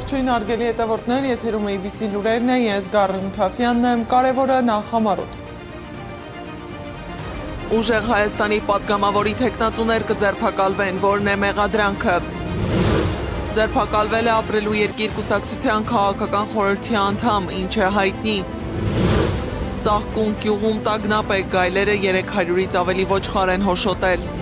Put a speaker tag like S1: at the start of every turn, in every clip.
S1: Ողջույն արգելի հետևորդներ, եթերում ABC լուրերն է, ես Գառին Թաֆյանն եմ, կարևորը նախամարոտ։ Ուժեղ Հայաստանի պատգամավորի թեկնածուներ կձերբակալվեն, որն է մեղադրանքը։ Ձերբակալվել է ապրելու երկիր կուսակցության քաղաքական խորհրդի անդամ, ինչ է հայտնի։ Ծաղկուն գյուղում տագնապ է, գայլերը 300-ից ավելի ոչխար են հոշոտել։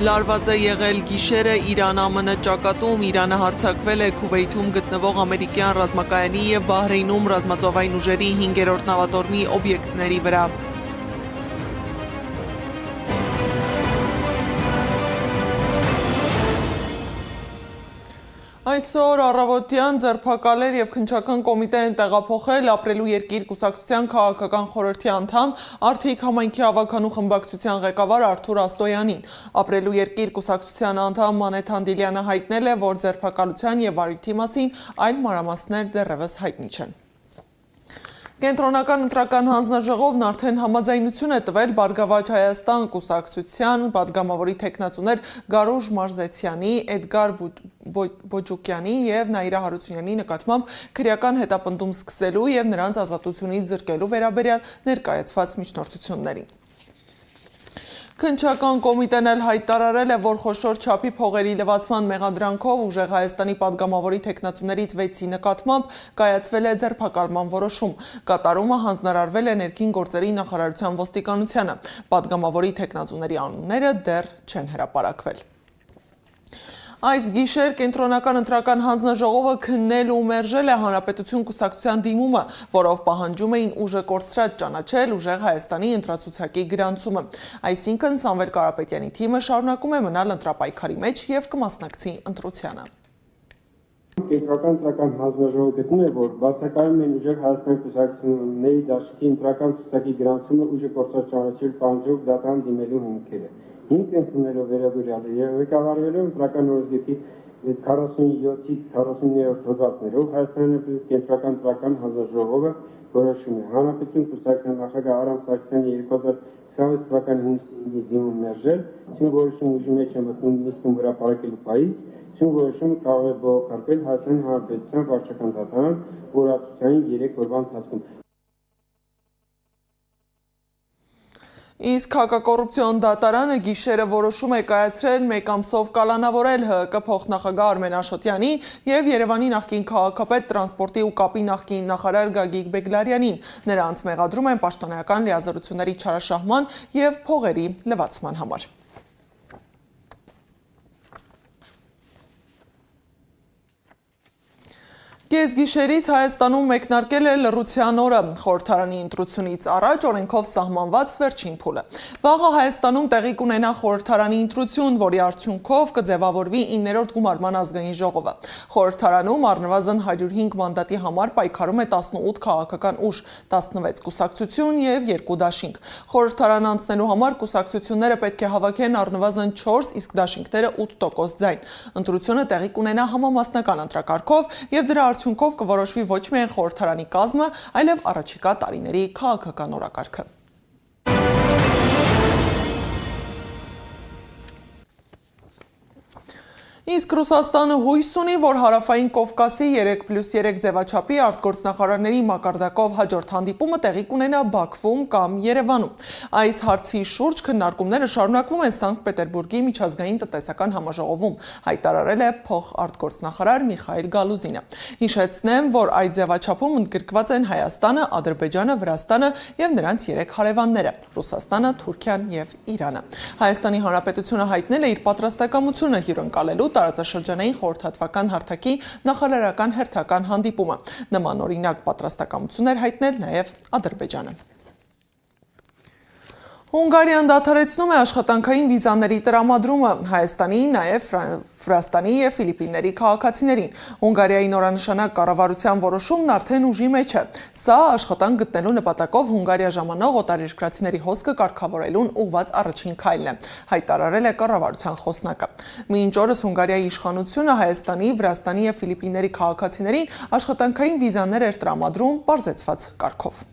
S1: Լարված է եղել գիշերը Իրան-ԱՄՆ ճակատում, Իրանը հարձակվել է Քուվեյթում գտնվող ամերիկյան ռազմակայանի և Բահրեյնում ռազմածովային ուժերի 5-րդ նավատորմի օբյեկտների վրա։ Այսօր առավոտյան ձերբակալեր և քննչական կոմիտե են տեղափոխել ապրելու երկիր կուսակցության քաղաքական խորհրդի անդամ Արդիկ համայնքի ավագանու խմբակցության ղեկավար Արթուր Աստոյանին։ Ապրելու երկիր կուսակցության անդամ Մանեթ Հանդիլյանը հայտնել է, որ ձերբակալության և վարույթի մասին այլ մանրամասներ դեռևս հայտնի չեն։ Կենտրոնական ընտրական հանձնաժողովն արդեն համաձայնություն է տվել Բարգավաճ Հայաստան կուսակցության պատգամավորի թեկնածուներ Գարուժ Մարզեցյանի, Էդգար Բոջուկյանի և Նաիրա Հարությունյանի նկատմամբ քրեական հետապնդում սկսելու և նրանց ազատությունից զրկելու վերաբերյալ ներկայացված միջնորդություններին։ Քննչական կոմիտեն էլ հայտարարել է, որ խոշոր չափի փողերի լվացման մեղադրանքով ուժեղ Հայաստանի պատգամավորի թեկնածուներից 6-ի նկատմամբ կայացվել է ձերբակալման որոշում։ Կատարումը հանձնարարվել է ներքին գործերի նախարարության ոստիկանությանը։ Պատգամավորի թեկնածուների անունները դեռ չեն հրապարակվել։ Այս գիշեր կենտրոնական ընտրական հանձնաժողովը քննել ու մերժել է Հանրապետություն կուսակցության դիմումը, որով պահանջում էին ուժը կորցրած ճանաչել ուժեղ Հայաստանի ընտրացուցակի գրանցումը։ Այսինքն Սամվել Կարապետյանի թիմը շարունակում է մնալ ընտրապայքարի մեջ և կմասնակցի ընտրությանը։
S2: Կենտրոնական ընտրական հանձնաժողովը գտնում է, որ բացակայում են ուժեղ Հայաստանի կուսակցությունների դաշտի ընտրական ցուցակի գրանցումը ուժը կորցրած ճանաչել պահանջող դատարան դիմելու հիմքերը։ Հիմք ընդունելով վերաբերյալ եւ ղեկավարվելով ընտրական օրենսգրքի 47-ից 49-րդ հոդվածներով Հայաստանի կենտրոնական ընտրական հանձնաժողովը որոշում է Հանրապետություն կուսակցության նախագահ Արամ Սարգսյանի 2026 թվականի հունիսի դիմում մերժել, ցույց որոշում ուժի մեջ է մտնում նիստում հրապարակելու պահից, ցույց որոշումը կարող է բողոքարկվել Հայաստանի Հանրապետության վարչական դատարան օրացուցային 3 օրվա ընթացքում։
S1: Իսկ հակակոռուպցիոն դատարանը գիշերը որոշում է կայացրել 1 ամսով կալանավորել ՀՀԿ փոխնախագահ Արմեն Աշոտյանի և Երևանի նախկին քաղաքապետ տրանսպորտի ու կապի նախկին նախարար Գագիկ Բեգլարյանին։ Նրանց մեղադրում են պաշտոնական լիազորությունների չարաշահման և փողերի լվացման համար։ Կեսգիշերից Հայաստանում մեկնարկել է լռության օրը, խորհրդարանի ընտրությունից առաջ օրենքով սահմանված վերջին փուլը։ Վաղը Հայաստանում տեղի կունենա խորհրդարանի ընտրություն, որի արդյունքով կձևավորվի 9-րդ գումարման ազգային ժողովը։ Խորհրդարանում առնվազն 105 մանդատի համար պայքարում է 18 քաղաքական ուժ, 16 կուսակցություն և 2 դաշինք։ Խորհրդարան անցնելու համար կուսակցությունները պետք է հավաքեն առնվազն 4, իսկ դաշինքները 8% ձայն։ Ընտրությունը տեղի կունենա համամասնական ընտրակարգով և դրա արդյունքով կորոշվի ոչ միայն խորհրդարանի կազմը, այլև առաջիկա տարիների քաղաքական օրակարգը։ Իսկ Ռուսաստանը հույս ունի, որ հարավային Կովկասի 3+3 ձևաչափի արտգործնախարարների մակարդակով հաջորդ հանդիպումը տեղի կունենա Բաքվում կամ Երևանում։ Այս հարցի շուրջ քննարկումները շարունակվում են Սանկտ Պետերբուրգի միջազգային տնտեսական համաժողովում, հայտարարել է փոխարտգործնախարար Միխայիլ Գալուզինը։ Հիշեցնեմ, որ այդ ձևաչափում ընդգրկված են Հայաստանը, Ադրբեջանը, Վրաստանը և նրանց 3 հարևանները՝ Ռուսաստանը, Թուրքիան և Իրանը։ Հայաստանի Հանրապետությունը հայտնել է իր պատրաստակամությունը հյուրընկալելու տարածաշրջանային խորհրդատվական հարթակի նախարարական հերթական հանդիպումը։ Նման օրինակ պատրաստակամություն էր հայտնել նաև Ադրբեջանը։ Հունգարիան դադարեցնում է աշխատանքային վիզաների տրամադրումը Հայաստանի, նաև Վրաստանի և Ֆիլիպինների քաղաքացիներին։ Հունգարիայի նորանշանակ կառավարության որոշումն արդեն ուժի մեջ է։ Սա աշխատանք գտնելու նպատակով Հունգարիա ժամանող օտարերկրացիների հոսքը կարգավորելուն ուղղված առաջին քայլն է, հայտարարել է կառավարության խոսնակը։ Մինչ օրս Հունգարիայի իշխանությունը Հայաստանի, Վրաստանի և Ֆիլիպինների քաղաքացիներին աշխատանքային վիզաներ էր տրամադրում պարզեցված կարգով։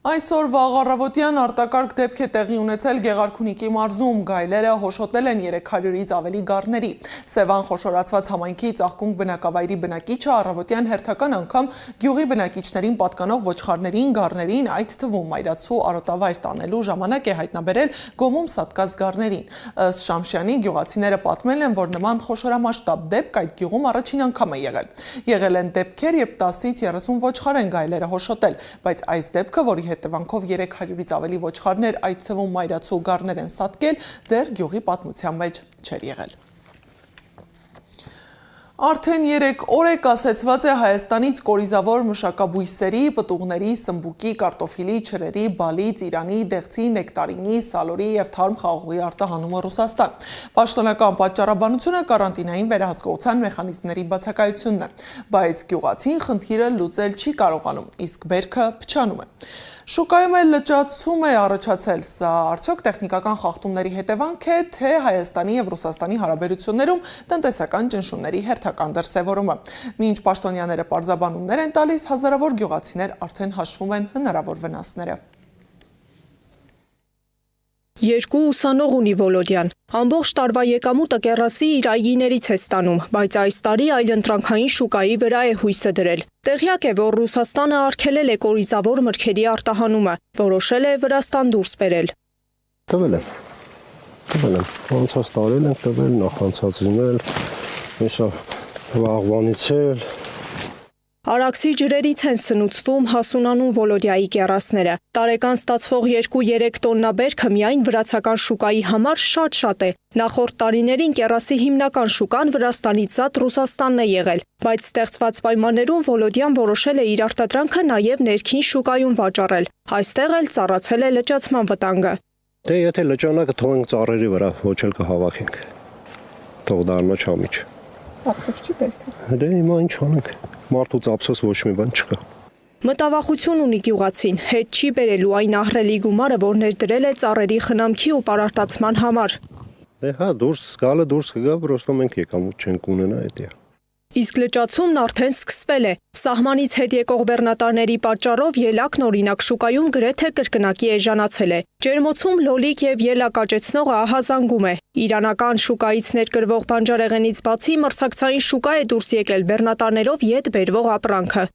S1: Այսօր վաղ առավոտյան արտակարգ դեպք է տեղի ունեցել Գեղարքունիքի մարզում, գայլերը հոշոտել են 300-ից ավելի գառների։ Սևան խոշորացված համայնքի ծաղկունք բնակավայրի բնակիչը առավոտյան հերթական անգամ գյուղի բնակիչներին պատկանող ոչխարներին, գառներին, այդ թվում մայրացու արոտավայր տանելու ժամանակ է հայտնաբերել գոմում սատկած գառներին։ Ըստ Շամշյանի գյուղացիները պատմել են, որ նման խոշորամասշտաբ դեպք այդ գյուղում առաջին անգամ է եղել։ Եղել են դեպքեր, երբ 10-ից 30 ոչխար են գայլերը հոշոտել, բայց այս դեպքը, որի հետևանքով 300-ից ավելի ոչխարներ, այդ թվում մայրացու գառներ են սատկել, դեռ գյուղի պատմության մեջ չէր եղել։ Արդեն 3 օր է կասեցված է Հայաստանից կորիզավոր մշակաբույսերի, պտուղների, սմբուկի, կարտոֆիլի, չրերի, բալի, ծիրանի, դեղցի, նեկտարինի, սալորի և թարմ խաղողի արտահանումը Ռուսաստան։ Պաշտոնական պատճառաբանությունը կարանտինային վերահսկողության մեխանիզմների բացակայությունն է, բայց գյուղացին խնդիրը լուծել չի կարողանում, իսկ բերքը փչանում է։ Շուկայում էլ լճացում է առաջացել, սա արդյոք տեխնիկական խախտումների հետևանք է, թե Հայաստանի և Ռուսաստանի հարաբերություններում տնտեսական ճնշումների հերթական դրսևորումը։ Մինչ պաշտոնյաները պարզաբանումներ են տալիս, հազարավոր գյուղացիներ արդեն հաշվում են հնարավոր վնասները։
S3: Երկու ուսանող ունի Վոլոդյան։ Ամբողջ տարվա եկամուտը կեռասի իր այգիներից է ստանում, բայց այս տարի այլընտրանքային շուկայի վրա է հույսը դրել։ Տեղյակ է, որ Ռուսաստանը արգելել է կորիզավոր մրգերի արտահանումը, որոշել է Վրաստան դուրս բերել։
S4: Տվել եմ, անցած տարել ենք տվել, նախանցածին էլ, միշա վաղվանից էլ։
S3: Արաքսի ջրերից են սնուցվում հասունանուն Վոլոդյայի կեռասները։ Տարեկան ստացվող 2-3 տոննա բերքը միայն վրացական շուկայի համար շատ է։ Նախորդ տարիներին կեռասի հիմնական շուկան Վրաստանից զատ Ռուսաստանն է եղել, բայց ստեղծված պայմաններում Վոլոդյան որոշել է իր արտադրանքը նաև ներքին շուկայում վաճառել։ Այստեղ էլ ծառացել է լճացման վտանգը։
S4: Դե եթե լճանակը թողենք ծառերի վրա, ոչ էլ կհավաքենք։ Թող դառնա չամիչ։
S3: Ափսոս չի բերքը։
S4: Դե հիմա ինչ անենք։ Մարդուց ափսոս ոչ մի բան չկա։
S3: Մտավախություն ունի գյուղացին, հետ չի բերելու այն ահռելի գումարը, որ ներդրել է ծառերի խնամքի ու պարարտացման համար։
S4: Դե հա, գալը դուրս կգա, պրոստո մենք եկամուտ չենք ունենա էդի։
S3: Իսկ լճացումն արդեն սկսվել է։ Սահմանից հետ եկող բեռնատարների պատճառով ելակն օրինակ շուկայում գրեթե կրկնակի էժանացել է։ Ջերմոցում լոլիկ եւ ելակ աճեցնողը ահազանգում է։ Իրանական շուկայից ներկրվող բանջարեղենից բացի մրցակցային շուկա է դուրս եկել բեռնատարներով ետ բերվող ապրանքը։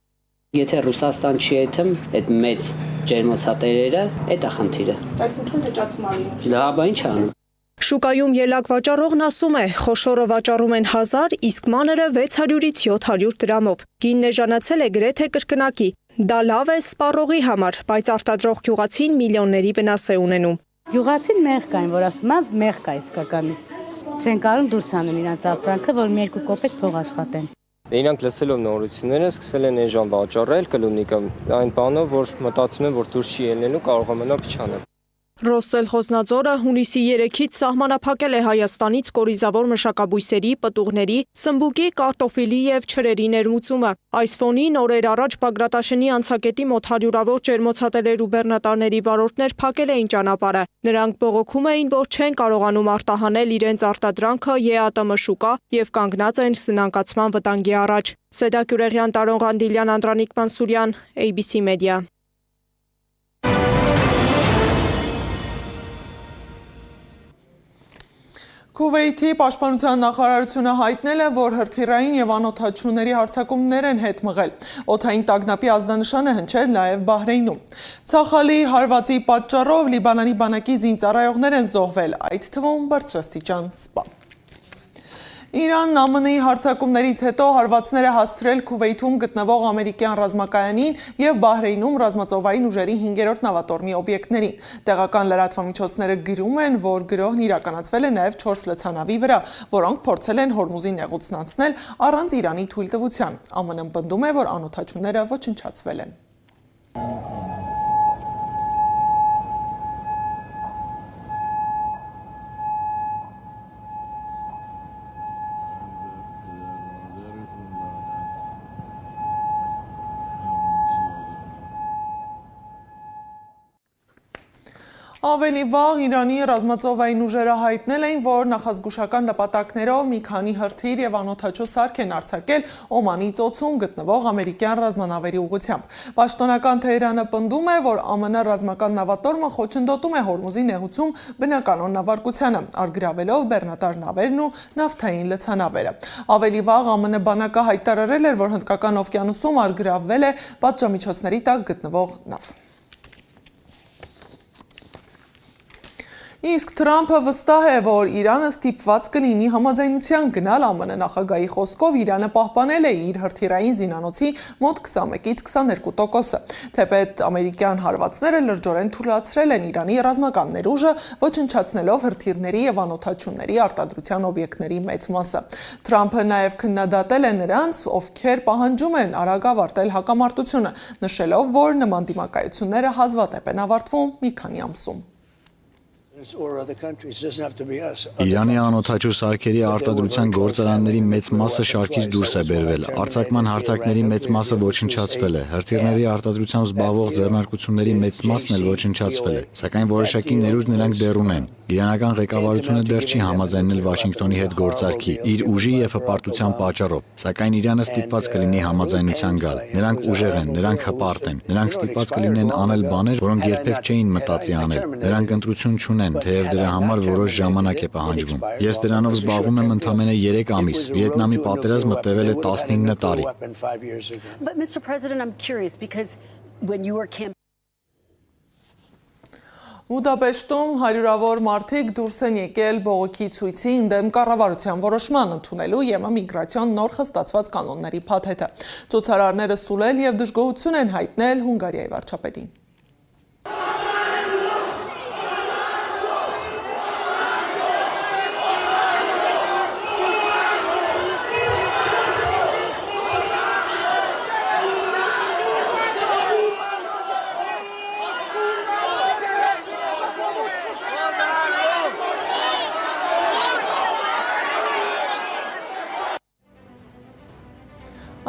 S5: Եթե Ռուսաստան չի եթում, այդ մեծ ջերմոցատերերը, այդ է խնդիրը։
S3: Բայց ինչու լճացում անում։
S5: Դա բա ինչ անում։
S3: Շուկայում ելակ վաճառողն ասում է, խոշորը վաճառում են 1000, իսկ մանրը 600-ից 700 դրամով։ Գինն էժանացել է գրեթե կրկնակի։ Դա լավ է սպառողի համար, բայց արտադրող գյուղացին միլիոնների վնաս է ունենում։
S6: Գյուղացին մեղք կային, որ ասում են մեղք կա իսկականից։ Չեն կարող դուրս անում իրանց ապրանքը, որ մի երկու կոպեկ փող աշխատեն։
S7: Իրանք լսելով նորությունները սկսել են էժան վաճառել կլունիկը այն բանով, որ մտածում են, որ դուրս չի ելնելու, կարող է մնա փչանալ։
S3: Ռոստել Խոզնաձորը հունիսի 3-ից սահմանափակել է Հայաստանից կորիզավոր մշակաբույսերի, պտուղների, սմբուկի, կարտոֆիլի և չրերի ներմուծումը։ Այս ֆոնին օրեր առաջ Բագրատաշենի անցակետի մոտ 100-ավոր ջերմոցատերեր ու բեռնատարների վարորդներ փակել էին ճանապարհը։ Նրանք բողոքում էին, որ չեն կարողանում արտահանել իրենց արտադրանքը ԵԱՏՄ շուկա և կանգնած են սնանկացման վտանգի առաջ։ Սեդա Գյուրեղյան, Տարոն Ղանդիլյան, Անդրանիկ Մանսուրյան, ABC Media։
S1: Քուվեյթի պաշտպանության նախարարությունը հայտնել է, որ հրթիռային և անօդաչուների հարձակումներ են հետ մղել։ Օդային տագնապի ազդանշան է հնչել նաև Բահրեյնում։ Ցախալի հարվածի պատճառով Լիբանանի բանակի զինծառայողներ են զոհվել, այդ թվում բարձրաստիճան սպա։ Իրանն ԱՄՆ-ի հարձակումներից հետո հարվածները հասցրել Քուվեյթում գտնվող ամերիկյան ռազմակայանին և Բահրեյնում ռազմածովային ուժերի 5-րդ նավատորմի օբյեկտներին։ Տեղական լրատվամիջոցները գրում են, որ գրոհն իրականացվել է նաև 4 լցանավի վրա, որոնք փորձել են Հորմուզի նեղուցն անցնել առանց Իրանի թույլտվության։ ԱՄՆ-ն պնդում է, որ անօդաչուները ոչնչացվել են։ Ավելի վաղ Իրանի ռազմածովային ուժերը հայտնել էին, որ նախազգուշական նպատակներով մի քանի հրթիռ եւ անօդաչու սարք են արձակել Օմանի ծոցում գտնվող ամերիկյան ռազմանավերի ուղղությամբ։ Պաշտոնական Թեհրանը պնդում է, որ ԱՄՆ ռազմական նավատորմը խոչընդոտում է Հորմուզի նեղուցում բնականոն նավարկությանը, արգրավելով բեռնատար նավերն ու նավթային լցանավերը։ Ավելի վաղ ԱՄՆ բանակը հայտարարել էր, որ Հնդկական օվկիանոսում արգրավվել է պատժամիջոցների տակ գտնվող նավ։ Իսկ Թրամփը վստահ է, որ Իրանը ստիպված կլինի համաձայնության գնալ ԱՄՆ նախագահի խոսքով Իրանը պահպանել է իր հրթիռային զինանոցի մոտ 21-ից 22%։ Թեպետ ամերիկյան հարվածները լրջորեն թույլատրել են Իրանի ռազմական ներուժը, ոչնչացնելով հրթիռների եւ անօդաչուների արտադրության օբյեկտների մեծ մասը։ Թրամփը նաև քննադատել է նրանց, ովքեր պահանջում են արագ ավարտել հակամարտությունը, նշելով, որ նման դիմակայությունները հազվադեպ են ավարտվում մի քանի ամսում։
S8: Իրանի անօդաչու սարքերի արտադրության գործարանների մեծ մասը շարքից դուրս է բերվել, արձակման հարթակների մեծ մասը ոչնչացվել է, հրթիռների արտադրությամբ զբաղվող ձեռնարկությունների մեծ մասն էլ ոչնչացվել է, սակայն որոշակի ներուժ նրանք դեռ ունեն։ Իրանական ղեկավարությունը դեռ չի համաձայնել Վաշինգտոնի հետ գործարքի իր ուժի եւ հպարտության պատճառով, սակայն Իրանը ստիպված կլինի համաձայնության գալ։ Նրանք ուժեղ են, նրանք հպարտ են, նրանք ստիպված կլինեն անել բաներ, որոնք երբեք չէին մտածի անել։ Նրանք ընտրություն չունեն, թեև դրա համար որոշ ժամանակ է պահանջվում։ Ես դրանով զբաղվում եմ ընդամենը 3 ամիս։ Վիետնամի պատերազմը տևել է 19 տարի։
S1: Բուդապեշտում հարյուրավոր մարդիկ դուրս են եկել բողոքի ցույցի ընդդեմ կառավարության որոշման ընդունելու ԵՄ միգրացիոն նոր խստացված կանոնների փաթեթը։ Ցուցարարները սուլել եւ դժգոհություն են հայտնել Հունգարիայի վարչապետին։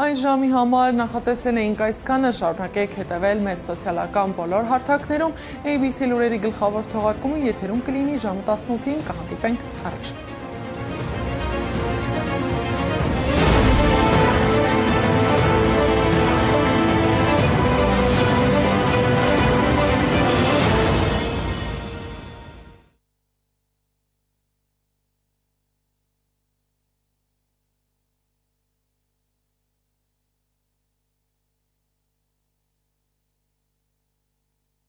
S1: Այս ժամի համար նախատեսել էինք այսքանը, շարունակեք հետևել մեզ սոցիալական բոլոր հարթակներում, ABC լուրերի գլխավոր թողարկումը եթերում կլինի ժամը 18-ին, կհանդիպենք առայժմ։